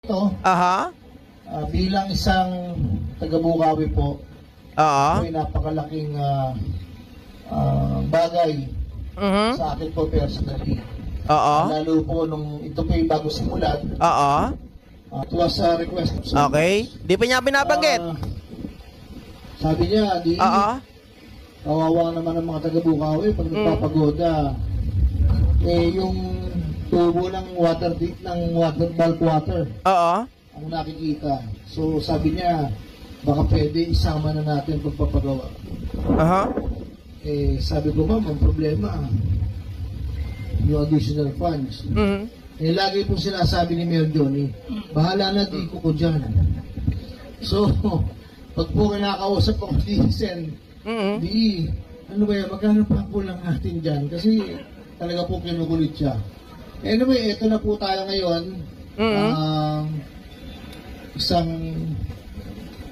Ito, Aha. bilang isang taga-Bukawi po, Oo. may napakalaking bagay Mhm. sa akin po personally. Oo. Lalo po nung ito po yung bago simulan, Oo. it was a request of someone. Okay. Di pa niya binabanggit. Sabi niya, Oo. kawawa naman ang mga taga-Bukawi pag nagpapagoda. Yung tubo ng bulk water Oo. ang nakikita. So sabi niya, baka pwede isama na natin pagpapagawa. Aha. Sabi ko, ma'am, ang problema, yung additional funds. Mhm. Lagi po sinasabi ni Mayor Johnny, bahala na, di ko dyan. So, pag po kinakausap ako ni Sen, Mhm. ano ba yan, magkano pa kulang natin dyan? Kasi talaga po kinukulit siya. Anyway, eto na po tayo ngayon. Isang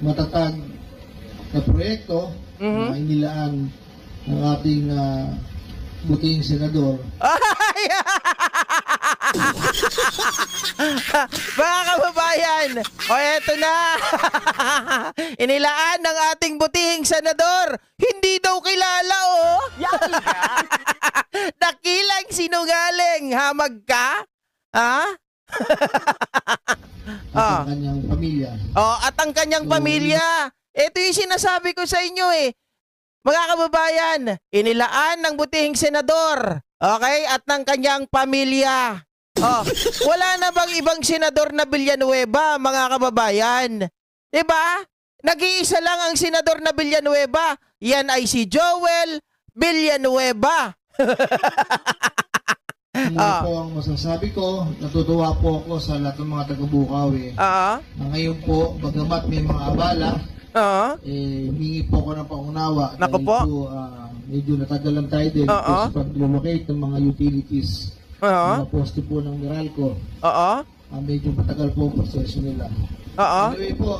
matatag na proyekto na inilaan ng ating butihing senador. Ay! Mga kababayan, o eto na. Inilaan ng ating butihing senador. Hindi daw kilala, oh. Dakilang sinungaling. Hamag ka? Ha? At ang kanyang pamilya. Oh, at ang kanyang pamilya. Ito yung sinasabi ko sa inyo eh. Mga kababayan, inilaan ng butihing senador, okay, at ng kanyang pamilya. Oh, wala na bang ibang senador na Villanueva, mga kababayan? 'Di ba? Nag-iisa lang ang senador na Villanueva. Yan ay si Joel Villanueva. Ano po ang masasabi ko, natutuwa po ako sa lahat ng mga taga-Bukawi. Oo. Na ngayon po, bagamat may mga abala, Oo. humingi po ako ng paunawa. Naku Dahil po. Medyo natagalan tayo din sa pag-relocate ng mga utilities. Oo. Mga poste po ng Meralco. Oo. Medyo matagal po ang proseso nila. Oo. Anyway po,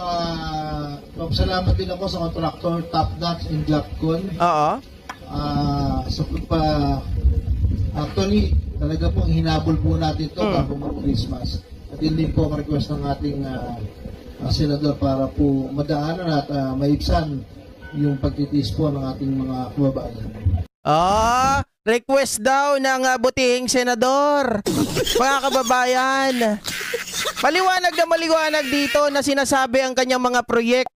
salamat din ako sa contractor Top Notch and Jobcon. Oo. Actually, talaga pong hinabol po natin ito bago mag-Christmas. At yun din po ang request ng ating senador para po madaanan at maibsan yung pagtitiis po ng ating mga kababayan. Request daw ng butihing senador. Mga kababayan, maliwanag na maliwanag dito na sinasabi ang kanyang mga proyekto.